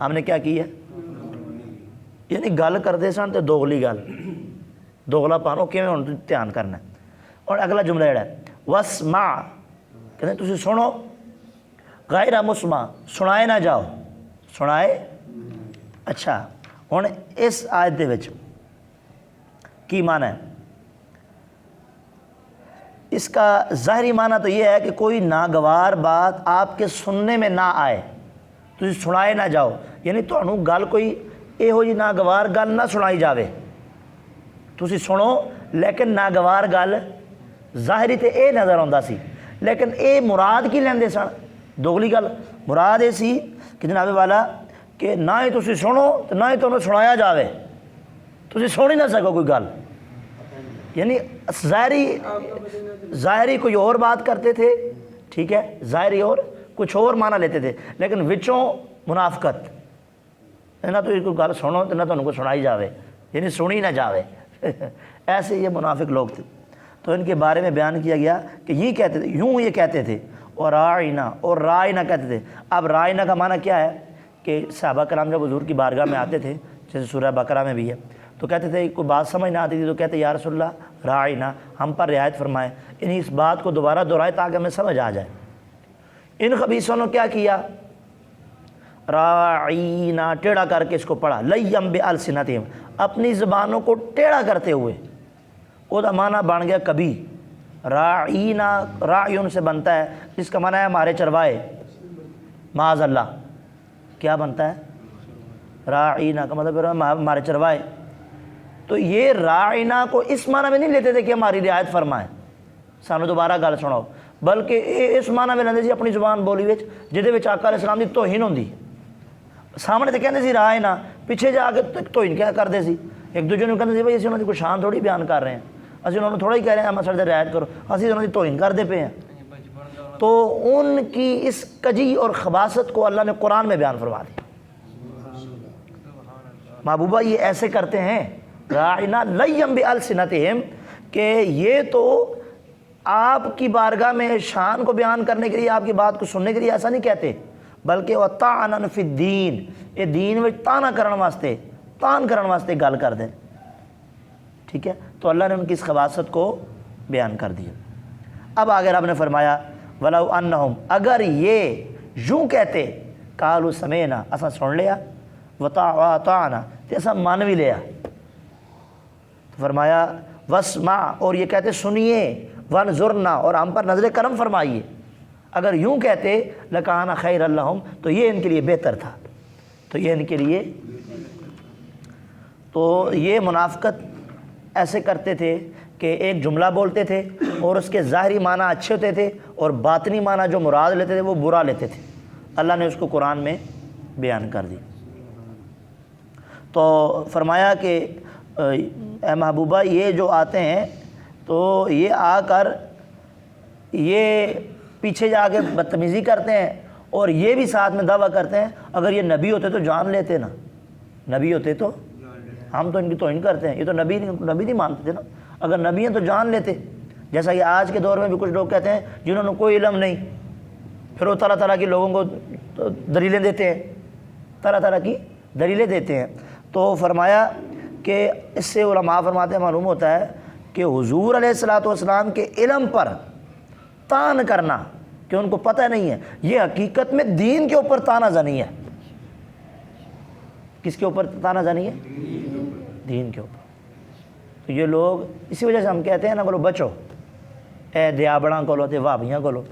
ہم نے کیا کی ہے؟ یعنی گل کرتے سن تو دوغلی گل، دوغلا پانو کیویں ہن دھیان کرنا ہے۔ اور اگلا جملہ جڑا ہے واسمع، کہتے تسی سنو، غیر مسمع، سنائے نہ جاؤ، سنائے۔ اچھا ہن اس آیت دے وچ کی معنی ہے؟ اس کا ظاہری معنی تو یہ ہے کہ کوئی ناگوار بات آپ کے سننے میں نہ آئے، تسی سنائے نہ جاؤ، یعنی تانوں گل کوئی یہو جی ناگوار گل نہ سنائی جاوے، تسی سنو لیکن ناگوار گل ظاہری تے اے نظر آندا سی، لیکن اے مراد کی لیندے سن؟ دوگلی گل مراد اے سی کہ جناب والا کہ نہ ہی تسی سنو تو نہ ہی تانوں سنایا جاوے، تسی سن ہی نہ سکو کوئی گل، یعنی ظاہری کوئی اور بات کرتے تھے، ٹھیک ہے، ظاہری اور کچھ اور معنی لیتے تھے، لیکن وچوں منافقت، نہ تو کوئی گل سنو تو نہ تانوں کوئی سنائی جاوے، یعنی سنی نہ جاوے ایسے یہ منافق لوگ تھے۔ تو ان کے بارے میں بیان کیا گیا کہ یہ کہتے تھے، یوں یہ کہتے تھے، اور رائنا، اور رائنا کہتے تھے۔ اب رائنا کا معنی کیا ہے کہ صحابہ کرام جب حضور کی بارگاہ میں آتے تھے، جیسے سورہ بقرہ میں بھی ہے، تو کہتے تھے کوئی بات سمجھ نہ آتی تھی تو کہتے یا رسول اللہ رائنا، ہم پر رعایت فرمائے، یعنی اس بات کو دوبارہ دہرائے تاکہ ہمیں سمجھ آ جائے۔ ان خبیثوں نے کیا کیا؟ راعینا ٹیڑھا کر کے اس کو پڑھا، لیم بالسنتہم، اپنی زبانوں کو ٹیڑھا کرتے ہوئے، وہ دا معنی بن گیا کبھی۔ راعینا راعیون سے بنتا ہے جس کا معنی ہے ہمارے چروائے، معاذ اللہ، کیا بنتا ہے؟ راعینا کا مطلب ہمارے چروائے۔ تو یہ راعینا کو اس معنی میں نہیں لیتے تھے کہ ہماری رعایت فرمائے، سانو دوبارہ گل سناؤ، بلکہ اس معنی میں لیندے سی اپنی زبان بولی وچ جہدے وچ آقا علیہ السلام دی توہین ہوندی، سامنے تو کہندے سی راعینا، پیچھے جا کے توہین کیا کرتے سی، ایک دوسرے نے کہندے سی بھائی اسی انہوں دی کوئی شان تھوڑی بیان کر رہے ہیں، اسی انہوں نے تھوڑا ہی کہہ رہے ہیں ہم سارے رعایت کرو، اسی انہوں دی توہین کرتے پے ہیں۔ تو ان کی اس کجی اور خباثت کو اللہ نے قرآن میں بیان فرما دیا۔ محبوبہ یہ ایسے کرتے ہیں، راعینا لیم بالسنتہم، کہ یہ تو آپ کی بارگاہ میں شان کو بیان کرنے کے لیے، آپ کی بات کو سننے کے لیے ایسا نہیں کہتے، بلکہ وہ طعنًا فی الدین، یہ دین میں تانا کرنے واسطے، تان کرنے واسطے گل کر دیں، ٹھیک ہے۔ تو اللہ نے ان کی اس خباثت کو بیان کر دیا۔ اب آگے رب نے فرمایا وَلَوْ أَنَّهُمْ، اگر یہ یوں کہتے، قالوا سمعنا، اسا سن لیا، وَطَاعَنَا، تو اسا مان بھی لیا، تو فرمایا وَاسْمَعْ، اور یہ کہتے سنیے، وَانْظُرْنَا، اور ہم پر نظر کرم فرمائیے، اگر یوں کہتے لَكَانَ خَيْرًا لَهُمْ، تو یہ ان کے لیے بہتر تھا، تو یہ ان کے لیے، تو یہ منافقت ایسے کرتے تھے کہ ایک جملہ بولتے تھے اور اس کے ظاہری معنی اچھے ہوتے تھے اور باطنی معنی جو مراد لیتے تھے وہ برا لیتے تھے۔ اللہ نے اس کو قرآن میں بیان کر دی۔ تو فرمایا کہ اے محبوبہ یہ جو آتے ہیں تو یہ آ کر یہ پیچھے جا کے بدتمیزی کرتے ہیں اور یہ بھی ساتھ میں دعویٰ کرتے ہیں اگر یہ نبی ہوتے تو جان لیتے نا، نبی ہوتے تو ہم تو ان کی توہین کرتے ہیں، یہ تو نبی نہیں مانتے تھے نا، اگر نبی ہیں تو جان لیتے۔ جیسا کہ آج کے دور میں بھی کچھ لوگ کہتے ہیں جنہوں نے کوئی علم نہیں، پھر وہ طرح طرح کی لوگوں کو دلیلیں دیتے ہیں، طرح طرح کی دلیلیں دیتے ہیں۔ تو فرمایا کہ اس سے علماء فرماتے ہیں معلوم ہوتا ہے کہ حضور علیہ الصلوۃ والسلام کے علم پر طعن کرنا کہ ان کو پتہ نہیں ہے، یہ حقیقت میں دین کے اوپر طعنہ زنی ہے۔ کس کے اوپر طعنہ زنی ہے؟ دین کے اوپر۔ تو یہ لوگ اسی وجہ سے ہم کہتے ہیں نا بولو بچو، اے دیابڑاں کولو تے وابیاں کولو،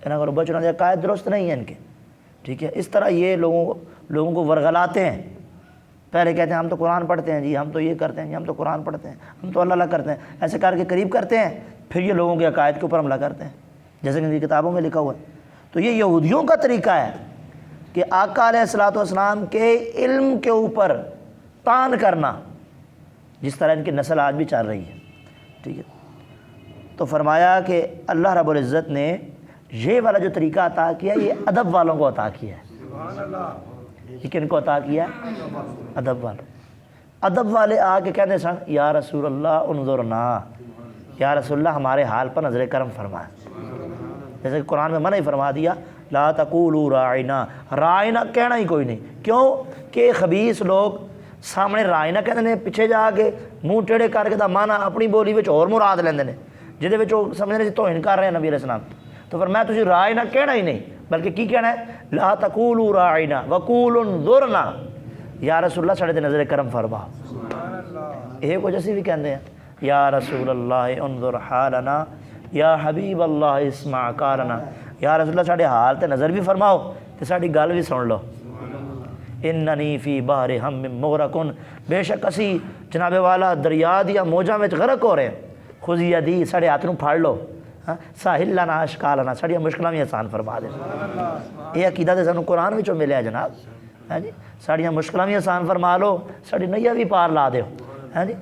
انہاں کولو بچو، نہ عقائد درست نہیں ہیں ان کے، ٹھیک ہے۔ اس طرح یہ لوگوں کو ورغلاتے ہیں، پہلے کہتے ہیں ہم تو قرآن پڑھتے ہیں جی، ہم تو یہ کرتے ہیں جی، ہم تو قرآن پڑھتے ہیں، ہم تو اللہ اللہ کرتے ہیں، ایسے کر کے قریب کرتے ہیں، پھر یہ لوگوں کے عقائد کے اوپر حملہ کرتے ہیں جیسے کہ ان کی کتابوں میں لکھا ہوا ہے۔ تو یہ یہودیوں کا طریقہ ہے کہ آقا علیہ الصلوۃ والسلام کے علم کے اوپر طعن کرنا، جس طرح ان کی نسل آج بھی چل رہی ہے، ٹھیک ہے۔ تو فرمایا کہ اللہ رب العزت نے یہ والا جو طریقہ عطا کیا یہ ادب والوں کو عطا کیا ہے۔ یہ کن کو عطا کیا ہے؟ ادب والوں۔ ادب والے آ کے کہتے سن یا رسول اللہ انظرنا، یا رسول اللہ ہمارے حال پر نظر کرم فرمائے، جیسے کہ قرآن میں منع ہی فرما دیا لا تقولوا راعنا، راعنا کہنا ہی کوئی نہیں، کیوں کہ خبیث لوگ سامنے راعنا کہتے ہیں، پیچھے جا کے منہ ٹیڑے کر کے دا مانا اپنی بولی وچ اور مراد لیندے نے، جہدے وچ وہ سمجھنے سے توہین کر رہے ہیں نبی علیہ السلام۔ تو فرمایا تسی راعنا کہنا ہی نہیں، بلکہ کی کہنا ہے، لا تقولوا راعنا وقولوا انظرنا، یا رسول اللہ ساڈے تے نظر کرم فرما۔ یہ کچھ اسی بھی کہندے ہیں، یا رسول اللہ انظر حالنا، یا حبیب اللہ اسمع قالنا، یا رسول اللہ ساڈے حال تے نظر بھی فرماؤ تے ساڈی گل بھی سن لو۔ اننی فی بحر ہم مغرقن، بے شک اسی جناب والا دریا دیا موجاں وچ غرق ہو رہے ہیں، خذ یدی، ساڈے ہاتھ نوں پھڑ لو، ساحل لنا اشکالنا، ساڈیاں مشکلاں بھی آسان فرما دے۔ یہ عقیدہ تے سانوں قرآن وچوں ملیا جناب، ہاں جی، ساڈیاں مشکلاں بھی آسان فرما لو، ساڈی نیا بھی پار لا دیو، ہاں جی۔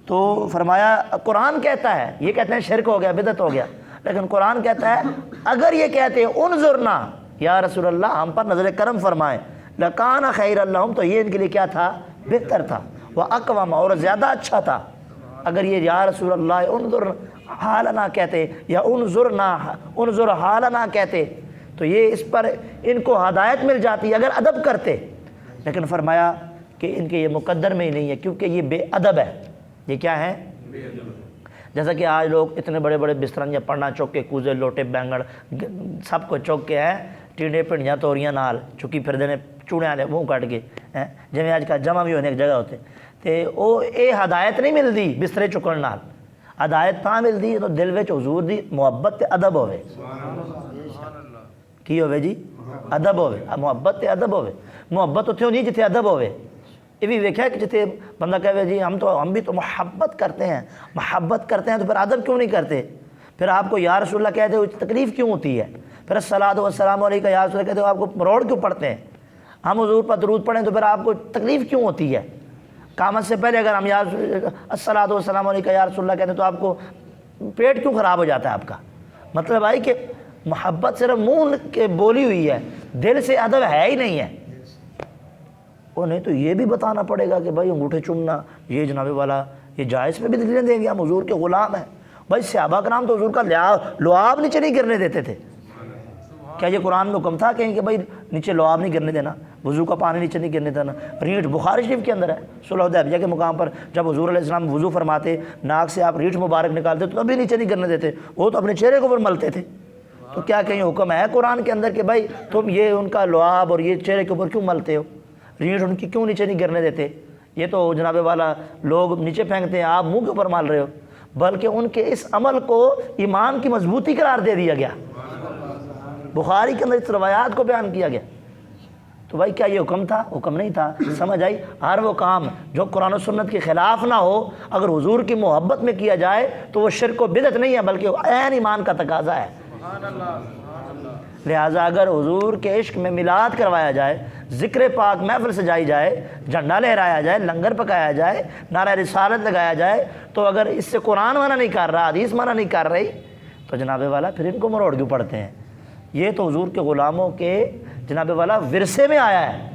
تو فرمایا قرآن کہتا ہے، یہ کہتے ہیں شرک ہو گیا، بدعت ہو گیا، لیکن قرآن کہتا ہے اگر یہ کہتے انظرنا، یا رسول اللہ ہم پر نظر کرم فرمائیں، لکان خیر لہم، تو یہ ان کے لیے کیا تھا، بہتر تھا، واقوم، اور زیادہ اچھا تھا۔ اگر یہ یا رسول اللہ انظر حالنا کہتے یا انظر حالنا کہتے تو یہ اس پر ان کو ہدایت مل جاتی اگر ادب کرتے، لیکن فرمایا کہ ان کے یہ مقدر میں ہی نہیں ہے، کیونکہ یہ بے ادب ہے۔ یہ کیا ہے؟ جیسا کہ آج لوگ اتنے بڑے بڑے بستران یا پڑھنا چوک کے کوزے لوٹے بینگڑ سب کو چوک کے ہیں، ٹیڈے پنڈیاں توریاں نال چکی پھردے نے چوڑے والے منہ کٹ کے ہیں، جویں اج کل جمع بھی ہونے ایک جگہ ہوتے تے او اے ہدایت نہیں ملتی بسترے چکن نال، ہدایت تاں ملتی تو دل وچ حضور دی محبت تے ادب ہوے، کی ہوے جی، ادب ہوے، محبت تے ادب ہوے۔ محبت اتھے نہیں جتھے ادب ہوے۔ یہ بھی ویکھیا کہ جتنے بندہ کہے جی ہم بھی تو محبت کرتے ہیں تو پھر ادب کیوں نہیں کرتے؟ پھر آپ کو یا رسول اللہ کہتے ہو تکلیف کیوں ہوتی ہے؟ پھر الصلاۃ والسلام علیکہ یا رسول اللہ کہتے ہو آپ کو مروڑ کیوں پڑھتے ہیں؟ ہم حضور پر درود پڑھیں تو پھر آپ کو تکلیف کیوں ہوتی ہے؟ قیامت سے پہلے اگر ہم یا الصلاۃ والسلام علیکہ یا رسول اللہ کہتے ہیں تو آپ کو پیٹ کیوں خراب ہو جاتا ہے آپ کا؟ مطلب آئی کہ محبت صرف منہ کے بولی ہوئی ہے، دل سے ادب ہے ہی نہیں ہے۔ وہ نہیں تو یہ بھی بتانا پڑے گا کہ بھائی انگوٹھے چومنا یہ جناب والا یہ جائز پہ بھی دلیلیں دیں گے، ہم حضور کے غلام ہیں۔ بھائی صحابہ کرام تو حضور کا لعاب نیچے نہیں گرنے دیتے تھے، کیا یہ قرآن میں حکم تھا کہ بھائی نیچے لعاب نہیں گرنے دینا، وضو کا پانی نیچے نہیں گرنے دینا؟ ریٹھ بخاری شریف کے اندر ہے، صلح حدیبیہ کے مقام پر جب حضور علیہ السلام وضو فرماتے ناک سے آپ ریٹھ مبارک نکالتے تو ابھی نیچے نہیں گرنے دیتے، وہ تو اپنے چہرے کے اوپر ملتے تھے۔ تو کیا کہیں حکم ہے قرآن کے اندر کہ بھائی تم یہ ان کا لعاب اور یہ چہرے کے اوپر کیوں ملتے ہو، ریڑھ ان کی کیوں نیچے نہیں گرنے دیتے؟ یہ تو جناب والا لوگ نیچے پھینکتے ہیں، آپ منہ کے اوپر مال رہے ہو، بلکہ ان کے اس عمل کو ایمان کی مضبوطی قرار دے دیا گیا، بخاری کے اندر اس روایات کو بیان کیا گیا۔ تو بھائی کیا یہ حکم تھا؟ حکم نہیں تھا۔ سمجھ آئی؟ ہر وہ کام جو قرآن و سنت کے خلاف نہ ہو اگر حضور کی محبت میں کیا جائے تو وہ شرک و بدعت نہیں ہے بلکہ عین ایمان کا تقاضا ہے۔ لہٰذا اگر حضور کے عشق میں میلاد کروایا جائے، ذکر پاک محفل سجائی جائے، جھنڈا لہرایا جائے، لنگر پکایا جائے، نعرہ رسالت لگایا جائے، تو اگر اس سے قرآن منع نہیں کر رہا، حدیث منع نہیں کر رہی، تو جناب والا پھر ان کو مروڑ کیوں پڑھتے ہیں؟ یہ تو حضور کے غلاموں کے جناب والا ورثے میں آیا ہے،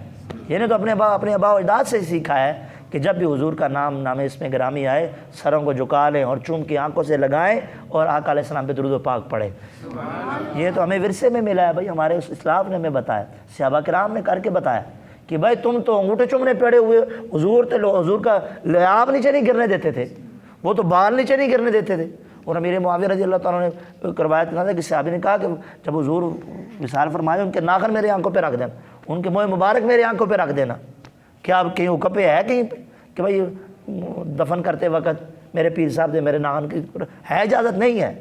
یہ نے تو اپنے آبا و اجداد سے سیکھا ہے کہ جب بھی حضور کا نام اس میں گرامی آئے سروں کو جھکا لیں اور چوم کی آنکھوں سے لگائیں اور آقا علیہ السلام پہ درود و پاک پڑھیں۔ یہ تو ہمیں ورثے میں ملا ہے بھائی، ہمارے اس اسلاف نے ہمیں بتایا، صحابہ کرام نے کر کے بتایا کہ بھائی تم تو انگوٹھے چومنے پڑے ہوئے، حضور کا لعاب نیچے نہیں گرنے دیتے تھے، وہ تو بال نیچے نہیں گرنے دیتے تھے۔ اور امیر معاویہ رضی اللہ تعالیٰ نے روایت کہا تھا کہ صحابی نے کہا کہ جب حضور وصال فرمائے ان کے ناخن میرے آنکھوں پہ رکھ دینا، ان کے منہ مبارک میرے آنکھوں پہ رکھ دینا۔ کیا اب کہیں حکم پہ ہے کہیں پہ کہ بھائی دفن کرتے وقت میرے پیر صاحب دے میرے ناخن کی ہے؟ اجازت نہیں ہے،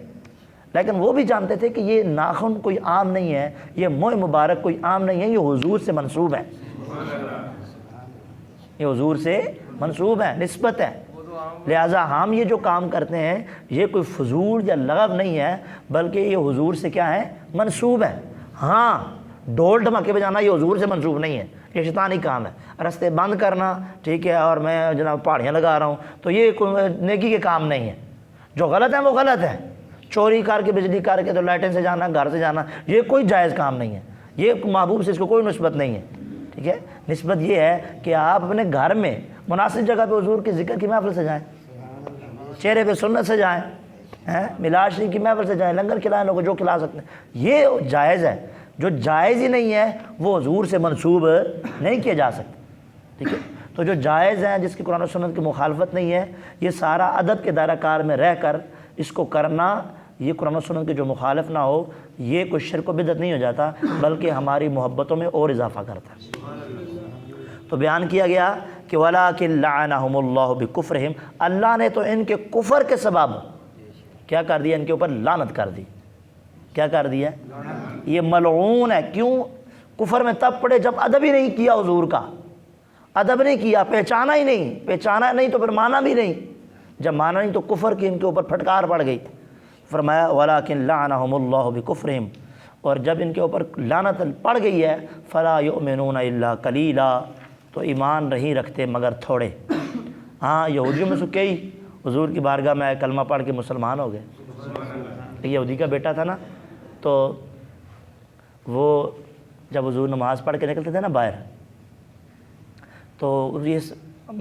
لیکن وہ بھی جانتے تھے کہ یہ ناخن کوئی عام نہیں ہے، یہ منہ مبارک کوئی عام نہیں ہے، یہ حضور سے منسوب ہے، یہ حضور سے منسوب ہے، نسبت ہے۔ لہٰذا ہم یہ جو کام کرتے ہیں یہ کوئی فضول یا لغو نہیں ہے بلکہ یہ حضور سے کیا ہے؟ منسوب ہے۔ ہاں ڈھول ڈھماکے بجانا یہ حضور سے منسوب نہیں ہے، یہ شیطانی کام ہے۔ رستے بند کرنا ٹھیک ہے، اور میں جناب پہاڑیاں لگا رہا ہوں تو یہ کوئی نیکی کے کام نہیں ہے، جو غلط ہے وہ غلط ہے۔ چوری کر کے بجلی کر کے تو لائٹیں سے جانا، گھر سے جانا، یہ کوئی جائز کام نہیں ہے، یہ محبوب سے اس کو کوئی نسبت نہیں ہے۔ ٹھیک ہے، نسبت یہ ہے کہ آپ اپنے گھر میں مناسب جگہ پہ حضور کے ذکر کی محفل سجائیں، چہرے پہ سنت سجائیں، میلاد شریف کی محفل سجائیں، لنگر کھلائیں لوگوں کو جو کھلا سکتے ہیں، یہ جائز ہے۔ جو جائز ہی نہیں ہے وہ حضور سے منسوب نہیں کیا جا سکتا، ٹھیک ہے۔ تو جو جائز ہیں، جس کی قرآن و سنت کی مخالفت نہیں ہے، یہ سارا ادب کے دائرہ کار میں رہ کر اس کو کرنا، یہ قرآن و سنت کے جو مخالف نہ ہو، یہ کوئی شرک و بدعت نہیں ہو جاتا، بلکہ ہماری محبتوں میں اور اضافہ کرتا ہے۔ تو بیان کیا گیا کہ وَلَٰكِن لَعَنَهُمُ اللَّهُ بِكُفْرِهِمْ، اللہ نے تو ان کے کفر کے سبب کیا کر دیا، ان کے اوپر لعنت کر دی۔ کیا کر دیا؟ یہ ملعون ہے۔ کیوں کفر میں تب پڑے جب ادب ہی نہیں کیا، حضور کا ادب نہیں کیا، پہچانا ہی نہیں، پہچانا نہیں تو پھر مانا بھی نہیں، جب مانا نہیں تو کفر کی ان کے اوپر پھٹکار پڑ گئی۔ فرمایا وَلَٰكِن لَعَنَهُمُ اللَّهُ بِكُفْرِهِمْ، اور جب ان کے اوپر لعنت پڑ گئی ہے فَلَا يُؤْمِنُونَ إِلَّا قَلِيلًا، تو ایمان نہیں رکھتے مگر تھوڑے۔ ہاں یہودیوں میں سے کئی حضور کی بارگاہ میں آئے، کلمہ پڑھ کے مسلمان ہو گئے۔ ایک یہودی کا بیٹا تھا نا، تو وہ جب حضور نماز پڑھ کے نکلتے تھے نا باہر، تو یہ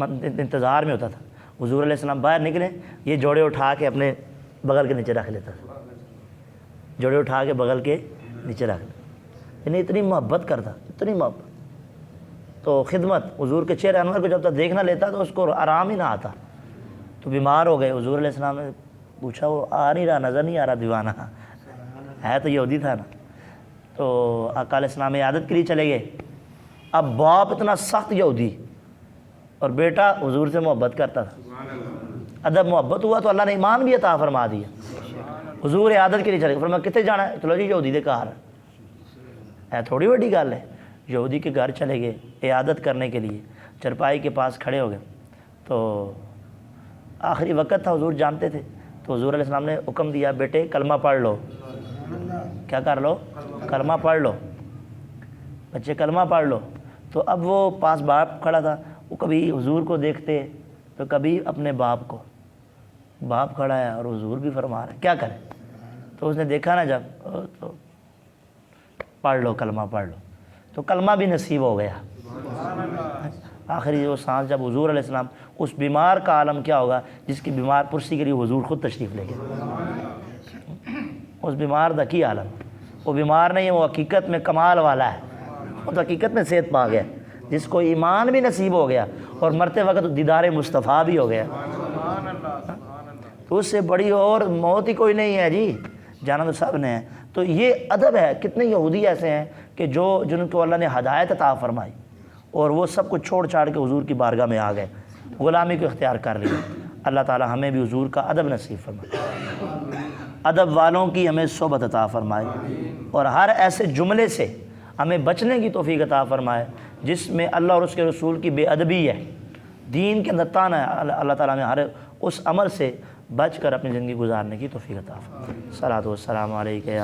انتظار میں ہوتا تھا حضور علیہ السلام باہر نکلیں، یہ جوڑے اٹھا کے اپنے بغل کے نیچے رکھ لیتا تھا، جوڑے اٹھا کے بغل کے نیچے رکھ لیتا، انہیں اتنی محبت کرتا، اتنی محبت۔ تو خدمت حضور کے چہرے انور کو جب تک دیکھنا لیتا تو اس کو آرام ہی نہ آتا، تو بیمار ہو گئے۔ حضور علیہ السلام نے پوچھا، وہ آ نہیں رہا، نظر نہیں آ رہا دیوانہ ہے، تو یہودی تھا نا۔ تو آقا علیہ السلام عیادت کے لیے چلے گئے۔ اب باپ اتنا سخت یہودی اور بیٹا حضور سے محبت کرتا تھا، ادب محبت ہوا تو اللہ نے ایمان بھی عطا فرما دیا۔ حضور عیادت کے لیے چلے گئے، فرمایا کتے جانا ہے؟ چلو جی یہودی دے گھر ہے، تھوڑی بڑی گل ہے۔ یہودی کے گھر چلے گئے عیادت کرنے کے لیے، چرپائی کے پاس کھڑے ہو گئے، تو آخری وقت تھا، حضور جانتے تھے، تو حضور علیہ السلام نے حکم دیا، بیٹے کلمہ پڑھ لو۔ کیا کر لو؟ کلمہ پڑھ لو، بچے کلمہ پڑھ لو۔ تو اب وہ پاس باپ کھڑا تھا، وہ کبھی حضور کو دیکھتے تو کبھی اپنے باپ کو، باپ کھڑا ہے اور حضور بھی فرما رہے ہیں، کیا کرے؟ تو اس نے دیکھا نا جب، تو پڑھ لو کلمہ پڑھ لو، تو کلمہ بھی نصیب ہو گیا۔ آخری وہ سانس جب حضور علیہ السلام، اس بیمار کا عالم کیا ہوگا جس کی بیمار پرسی کے لیے حضور خود تشریف لے گئے۔ اس بیمار دا کی عالم، وہ بیمار نہیں ہے، وہ حقیقت میں کمال والا ہے، وہ تو حقیقت میں صحت پا گیا، جس کو ایمان بھی نصیب ہو گیا اور مرتے وقت دیدار مصطفیٰ بھی ہو گیا۔ تو اس سے بڑی اور موت ہی کوئی نہیں ہے جی، جانا تو سب نے ہے۔ تو یہ ادب ہے۔ کتنے یہودی ایسے ہیں کہ جن کو اللہ نے ہدایت عطا فرمائی اور وہ سب کچھ چھوڑ چھاڑ کے حضور کی بارگاہ میں آ گئے، غلامی کو اختیار کر لیا۔ اللہ تعالی ہمیں بھی حضور کا ادب نصیب فرمائے، ادب والوں کی ہمیں صحبت عطا فرمائے، اور ہر ایسے جملے سے ہمیں بچنے کی توفیق عطا فرمائے جس میں اللہ اور اس کے رسول کی بے ادبی ہے، دین کے اندر طعن ہے۔ اللہ تعالی ہمیں ہر اس عمل سے بچ کر اپنی زندگی گزارنے کی توفیق عطا فرمائے۔ صلاۃ و السلام علیکہ یا